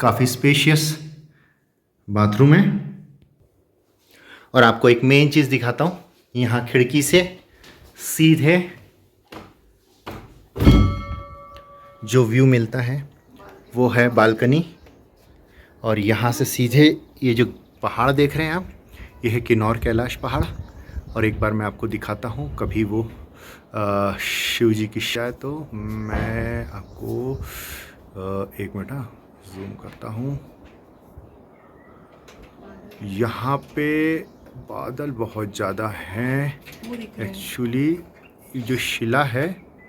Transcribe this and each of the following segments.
काफ़ी spacious bathroom है। और आपको एक मेन चीज़ दिखाता हूँ, यहाँ खिड़की से सीधे जो व्यू मिलता है वो है बालकनी। और यहाँ से सीधे ये जो पहाड़ देख रहे हैं आप, ये है किन्नौर कैलाश पहाड़। और एक बार मैं आपको दिखाता हूँ, कभी वो शिव जी की शायद, तो मैं आपको एक मिनट जूम करता हूँ। यहाँ पे बादल बहुत ज़्यादा हैं एक्चुअली। जो शिला है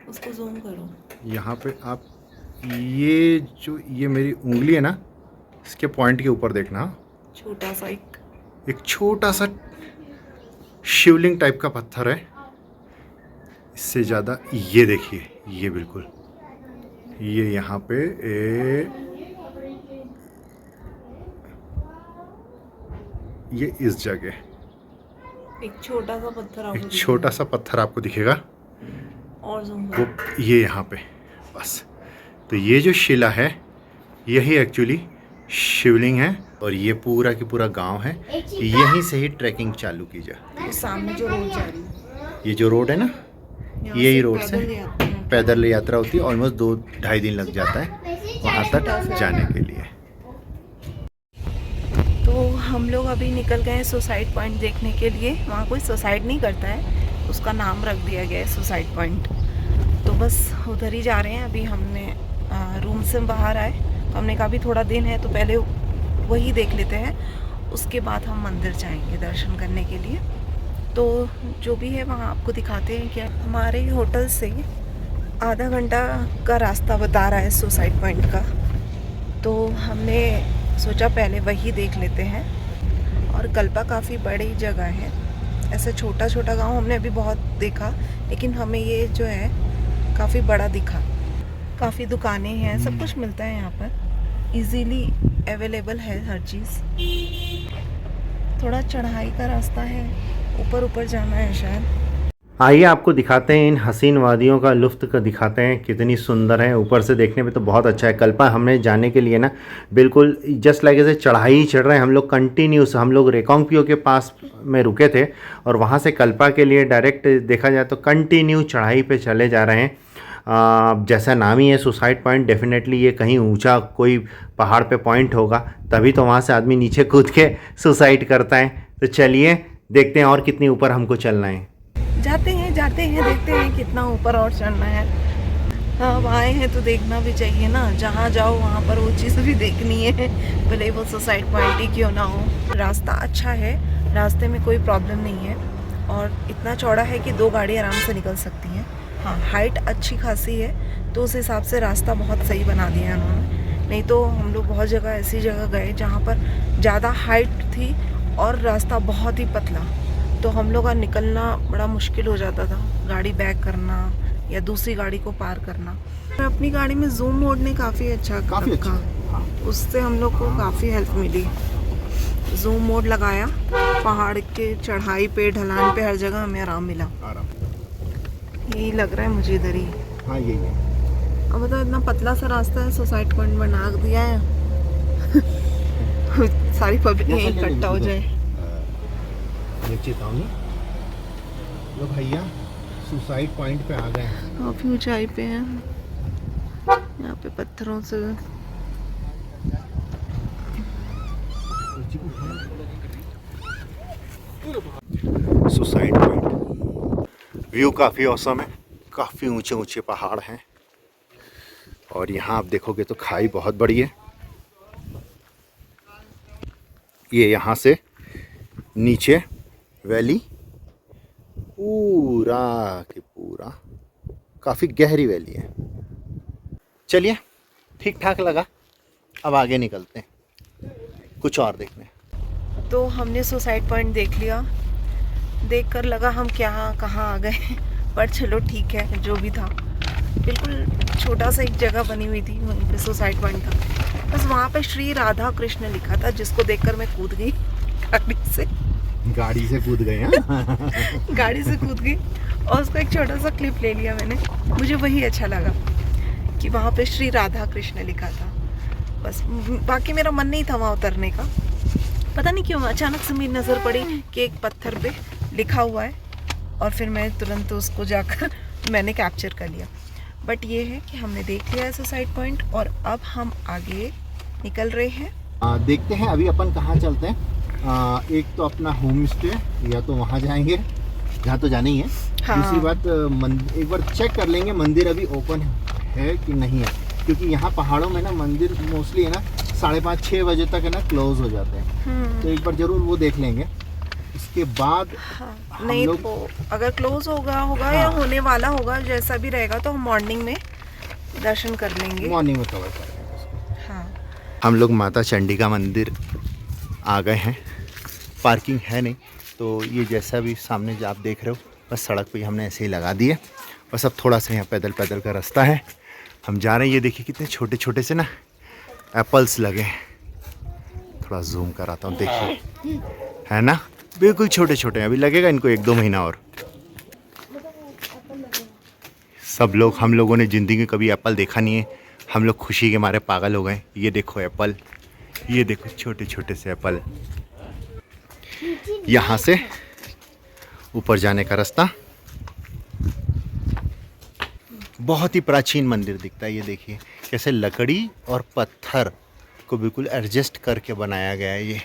उसको जूम करो, यहाँ पे आप ये मेरी उंगली है ना, इसके पॉइंट के ऊपर देखना, छोटा सा एक छोटा सा शिवलिंग टाइप का पत्थर है। इससे ज़्यादा ये देखिए, ये बिल्कुल ये यहाँ पे ये इस जगह एक छोटा सा पत्थर, एक छोटा सा पत्थर आपको दिखेगा, और जूम वो ये यहाँ पे बस। तो ये जो शिला है यही एक्चुअली शिवलिंग है। और ये पूरा की पूरा गांव है, यहीं से ही ट्रैकिंग चालू की जाए। तो सामने जो रोड जा रही है, ये जो रोड है ना, यही रोड से पैदल यात्रा होती है। ऑलमोस्ट 2-2.5 दिन लग जाता है वहाँ तक जाने के लिए। तो हम लोग अभी निकल गए सुसाइड पॉइंट देखने के लिए। वहाँ कोई सुसाइड नहीं करता है, उसका नाम रख दिया गया है सुसाइड पॉइंट। तो बस उधर ही जा रहे हैं। अभी हमने रूम से बाहर आए, हमने कहा भी थोड़ा दिन है तो पहले वही देख लेते हैं, उसके बाद हम मंदिर जाएंगे दर्शन करने के लिए। तो जो भी है वहाँ आपको दिखाते हैं। क्या हमारे होटल से आधा घंटा का रास्ता बता रहा है सुसाइड पॉइंट का, तो हमने सोचा पहले वही देख लेते हैं। और कल्पा काफ़ी बड़ी जगह है, ऐसा छोटा छोटा गांव हमने अभी बहुत देखा, लेकिन हमें ये जो है काफ़ी बड़ा दिखा। काफ़ी दुकानें हैं, सब कुछ मिलता है यहाँ पर, इजीली अवेलेबल है हर चीज़। थोड़ा चढ़ाई का रास्ता है, ऊपर जाना है शायद। आइए आपको दिखाते हैं इन हसीन वादियों का लुफ्त का, दिखाते हैं कितनी सुंदर है। ऊपर से देखने में तो बहुत अच्छा है। कल्पा हमने जाने के लिए ना बिल्कुल जस्ट लाइक ऐसे चढ़ाई ही चढ़ रहे हैं हम लोग कंटिन्यूस। हम लोग रेकोंगपियो के पास में रुके थे और वहाँ से कल्पा के लिए डायरेक्ट देखा जाए तो कंटिन्यू चढ़ाई पे चले जा रहे हैं। जैसा नाम ही है सुसाइड पॉइंट, डेफिनेटली ये कहीं ऊंचा कोई पहाड़ पे पॉइंट होगा, तभी तो वहाँ से आदमी नीचे कूद के सुसाइड करता है। तो चलिए देखते हैं और कितनी ऊपर हमको चलना है। जाते हैं देखते हैं कितना ऊपर और चढ़ना है। अब आए हैं तो देखना भी चाहिए ना, जहाँ जाओ वहाँ पर वो चीज़ भी देखनी है, भले वो सुसाइड पॉइंट ही क्यों ना हो। रास्ता अच्छा है, रास्ते में कोई प्रॉब्लम नहीं है और इतना चौड़ा है कि 2 गाड़ी आराम से निकल सकती हैं। हाँ, हाइट अच्छी खासी है, तो उस हिसाब से रास्ता बहुत सही बना दिया है उन्होंने। नहीं तो हम लोग बहुत जगह ऐसी जगह गए जहाँ पर ज़्यादा हाइट थी और रास्ता बहुत ही पतला, तो हम लोग का निकलना बड़ा मुश्किल हो जाता था, गाड़ी बैक करना या दूसरी गाड़ी को पार करना। अपनी गाड़ी में जूम मोड ने काफ़ी अच्छा रखा, उससे हम लोग को काफ़ी हेल्प मिली। जूम मोड लगाया, पहाड़ के चढ़ाई पे ढलान पे हर जगह हमें आराम मिला। यही लग रहा है मुझे इधर ही। हाँ यही है। अब बताओ इतना पतला सा रास्ता है, सुसाइड पॉइंट बना दिया है सारी पब्लिक यहीं इकट्ठा हो जाए। चेतावनी, लो भैया सुसाइड पॉइंट पे आ गए हैं। काफी ऊंचाई पे हैं, यहाँ पे पत्थरों से सुसाइड पॉइंट व्यू काफ़ी औसम है, काफ़ी ऊंचे ऊंचे पहाड़ हैं और यहाँ आप देखोगे तो खाई बहुत बड़ी है। ये यहाँ से नीचे वैली पूरा की पूरा काफ़ी गहरी वैली है। चलिए ठीक ठाक लगा, अब आगे निकलते हैं कुछ और देखने। तो हमने सुसाइड पॉइंट देख लिया, देखकर लगा हम कहाँ आ गए, पर चलो ठीक है, जो भी था। बिल्कुल छोटा सा एक जगह बनी हुई थी, वहीं पे सुसाइड पॉइंट था। बस वहाँ पे श्री राधा कृष्ण लिखा था, जिसको देखकर मैं कूद गई गाड़ी से कूद गए गाड़ी से कूद गई और उसका एक छोटा सा क्लिप ले लिया मैंने। मुझे वही अच्छा लगा कि वहाँ पे श्री राधा कृष्ण लिखा था। बस बाकी मेरा मन नहीं था वहाँ उतरने का। पता नहीं क्यों अचानक से मेरी नज़र पड़ी कि एक पत्थर पे लिखा हुआ है और फिर मैं तुरंत उसको जाकर मैंने कैप्चर कर लिया। बट ये है कि हमने देख लिया है सुसाइड पॉइंट और अब हम आगे निकल रहे हैं। देखते हैं अभी अपन कहाँ चलते हैं। एक तो अपना होम स्टे, या तो वहाँ जाएंगे जहाँ तो जाना ही है। हाँ। दूसरी बात एक बार चेक कर लेंगे मंदिर अभी ओपन है कि नहीं है, क्योंकि यहाँ पहाड़ों में ना मंदिर मोस्टली है ना 5:30-6 बजे तक है ना क्लोज हो जाते हैं। तो एक बार ज़रूर वो देख लेंगे। उसके बाद नहीं तो अगर क्लोज होगा या होने वाला होगा, जैसा भी रहेगा तो हम मॉर्निंग में दर्शन कर लेंगे, मॉर्निंग में कवर करेंगे उसको। हाँ। हम लोग माता चंडिका मंदिर आ गए हैं। पार्किंग है नहीं, तो ये जैसा भी सामने जो आप देख रहे हो बस सड़क पे हमने ऐसे ही लगा दिए। बस अब थोड़ा सा यहाँ पैदल पैदल का रास्ता है, हम जा रहे हैं। ये देखिए कितने छोटे छोटे से ना एप्पल्स लगे हैं। थोड़ा जूम कराता हूँ, देखिए है ना, बिल्कुल छोटे छोटे हैं। अभी लगेगा इनको 1-2 महीना और। सब लोग, हम लोगों ने ज़िंदगी में कभी एप्पल देखा नहीं है, हम लोग खुशी के मारे पागल हो गए। ये देखो एप्पल, ये देखो छोटे छोटे से एप्पल। यहाँ से ऊपर जाने का रास्ता। बहुत ही प्राचीन मंदिर दिखता है। ये देखिए कैसे लकड़ी और पत्थर को बिल्कुल एडजस्ट करके बनाया गया है। ये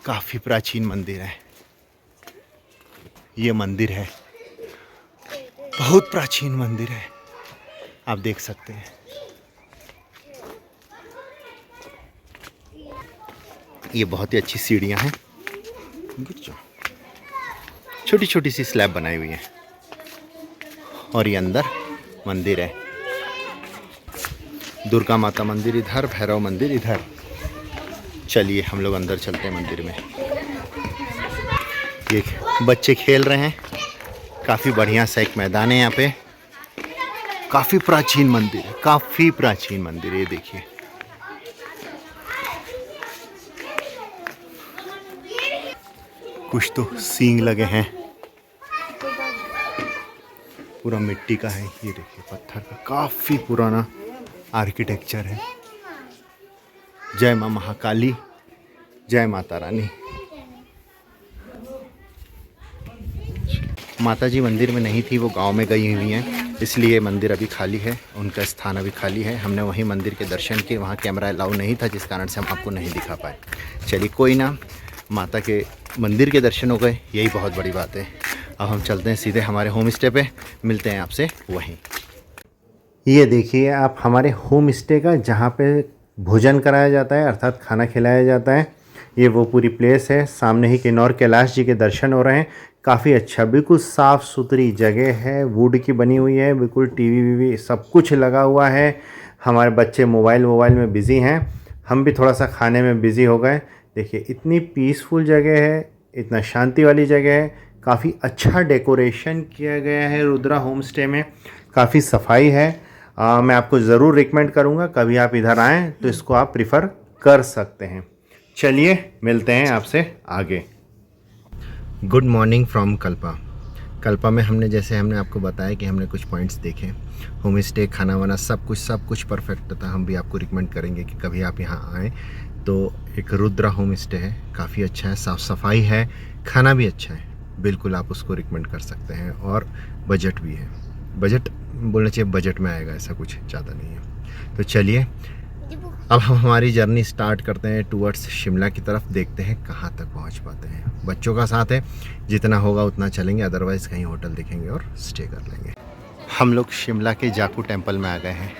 काफ़ी प्राचीन मंदिर है। ये मंदिर है, बहुत प्राचीन मंदिर है, आप देख सकते हैं। ये बहुत ही अच्छी सीढ़ियाँ हैं, छोटी छोटी सी स्लैब बनाई हुई है, और ये अंदर मंदिर है। दुर्गा माता मंदिर इधर, भैरव मंदिर इधर। चलिए हम लोग अंदर चलते हैं मंदिर में। ये बच्चे खेल रहे हैं, काफ़ी बढ़िया सा एक मैदान है यहाँ पे। काफ़ी प्राचीन मंदिर है, काफ़ी प्राचीन मंदिर है। ये देखिए कुछ तो सींग लगे हैं, पूरा मिट्टी का है। ये देखिए पत्थर का, काफ़ी पुराना आर्किटेक्चर है। जय माँ महाकाली, जय माता रानी। माता जी मंदिर में नहीं थी, वो गांव में गई हुई हैं, इसलिए मंदिर अभी खाली है, उनका स्थान अभी खाली है। हमने वहीं मंदिर के दर्शन किए, वहाँ कैमरा अलाउ नहीं था, जिस कारण से हम आपको नहीं दिखा पाए। चलिए कोई ना, माता के मंदिर के दर्शन हो गए, यही बहुत बड़ी बात है। अब हम चलते हैं सीधे हमारे होम स्टे पे, मिलते हैं आपसे वहीं। ये देखिए आप हमारे होम स्टे का, जहाँ पे भोजन कराया जाता है, अर्थात खाना खिलाया जाता है। ये वो पूरी प्लेस है। सामने ही किन्नौर कैलाश जी के दर्शन हो रहे हैं। काफ़ी अच्छा, बिल्कुल साफ़ सुथरी जगह है, वुड की बनी हुई है, बिल्कुल टीवी वीवी सब कुछ लगा हुआ है। हमारे बच्चे मोबाइल में बिज़ी हैं, हम भी थोड़ा सा खाने में बिज़ी हो गए। देखिए इतनी पीसफुल जगह है, इतना शांति वाली जगह है। काफ़ी अच्छा डेकोरेशन किया गया है रुद्रा होम स्टे में, काफ़ी सफाई है। मैं आपको ज़रूर रिकमेंड करूँगा, कभी आप इधर आएँ तो इसको आप प्रिफ़र कर सकते हैं। चलिए मिलते हैं आपसे आगे। गुड मॉर्निंग फ्रॉम कल्पा में हमने आपको बताया कि हमने कुछ पॉइंट्स देखे। होम स्टे, खाना वाना सब कुछ परफेक्ट था। हम भी आपको रिकमेंड करेंगे कि कभी आप यहाँ आएँ तो एक रुद्रा होम स्टे है, काफ़ी अच्छा है, साफ़ सफाई है, खाना भी अच्छा है, बिल्कुल आप उसको रिकमेंड कर सकते हैं। और बजट भी है, बजट बोलना चाहिए, बजट में आएगा, ऐसा कुछ ज़्यादा नहीं है। तो चलिए अब हम हमारी जर्नी स्टार्ट करते हैं टूवर्ड्स शिमला की तरफ। देखते हैं कहाँ तक पहुँच पाते हैं। बच्चों का साथ है, जितना होगा उतना चलेंगे, अदरवाइज़ कहीं होटल देखेंगे और स्टे कर लेंगे। हम लोग शिमला के जाकू टेम्पल में आ गए हैं।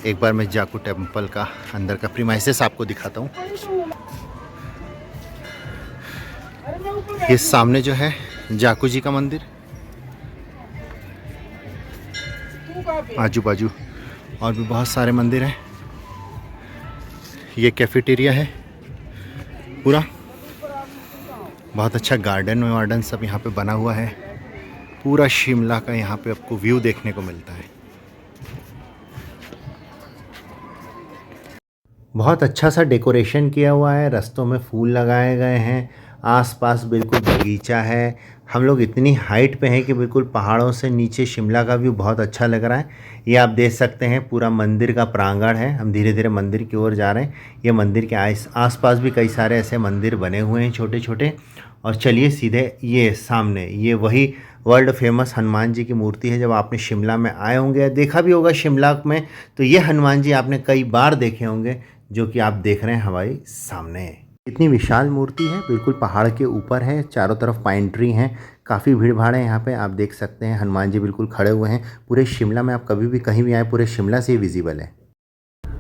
एक बार मैं जाकू टेम्पल का अंदर का प्रीमाइसेस आपको दिखाता हूँ। ये सामने जो है जाकू जी का मंदिर, आजू बाजू और भी बहुत सारे मंदिर हैं। ये कैफेटेरिया है पूरा, बहुत अच्छा गार्डन सब यहाँ पे बना हुआ है। पूरा शिमला का यहाँ पे आपको व्यू देखने को मिलता है। बहुत अच्छा सा डेकोरेशन किया हुआ है, रास्तों में फूल लगाए गए हैं, आसपास बिल्कुल बगीचा है। हम लोग इतनी हाइट पे हैं कि बिल्कुल पहाड़ों से नीचे शिमला का व्यू बहुत अच्छा लग रहा है। ये आप देख सकते हैं पूरा मंदिर का प्रांगण है। हम धीरे धीरे मंदिर की ओर जा रहे हैं। ये मंदिर के आसपास भी कई सारे ऐसे मंदिर बने हुए हैं छोटे छोटे। और चलिए सीधे ये सामने ये वही वर्ल्ड फेमस हनुमान जी की मूर्ति है। जब आपने शिमला में आए होंगे, देखा भी होगा शिमला में, तो ये हनुमान जी आपने कई बार देखे होंगे, जो कि आप देख रहे हैं हमारे सामने। इतनी विशाल मूर्ति है, बिल्कुल पहाड़ के ऊपर है, चारों तरफ पाइन ट्री हैं, काफ़ी भीड़ भाड़ है यहाँ पे। आप देख सकते हैं हनुमान जी बिल्कुल खड़े हुए हैं। पूरे शिमला में आप कभी भी कहीं भी आए, पूरे शिमला से ही विजिबल है।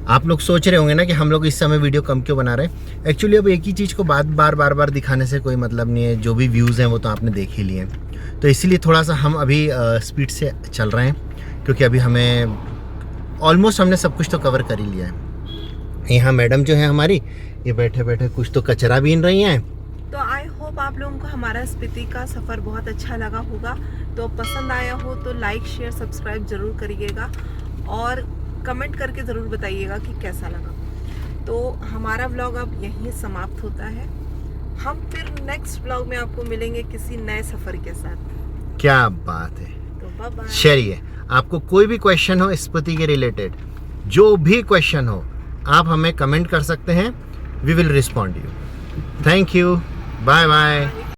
आप लोग सोच रहे होंगे ना कि हम लोग इस समय वीडियो कम क्यों बना रहे हैं। एक्चुअली अब एक ही चीज़ को बार बार दिखाने से कोई मतलब नहीं है। जो भी व्यूज़ हैं वो तो आपने देख ही लिए, तो इसीलिए थोड़ा सा हम अभी स्पीड से चल रहे हैं, क्योंकि अभी हमें ऑलमोस्ट हमने सब कुछ तो कवर कर ही लिया है। यहाँ मैडम जो है हमारी, ये बैठे बैठे कुछ तो कचरा बीन रही हैं। तो आई होप आप लोगों को हमारा स्पीति का सफ़र बहुत अच्छा लगा होगा। तो पसंद आया हो तो लाइक शेयर सब्सक्राइब ज़रूर करिएगा और कमेंट करके ज़रूर बताइएगा कि कैसा लगा। तो हमारा व्लॉग अब यहीं समाप्त होता है। हम फिर नेक्स्ट व्लॉग में आपको मिलेंगे किसी नए सफ़र के साथ। क्या बात है। तो बाय बाय। चलिए, आपको कोई भी क्वेश्चन हो स्पीति के रिलेटेड, जो भी क्वेश्चन हो, आप हमें कमेंट कर सकते हैं। We will respond you. Thank you. Bye bye.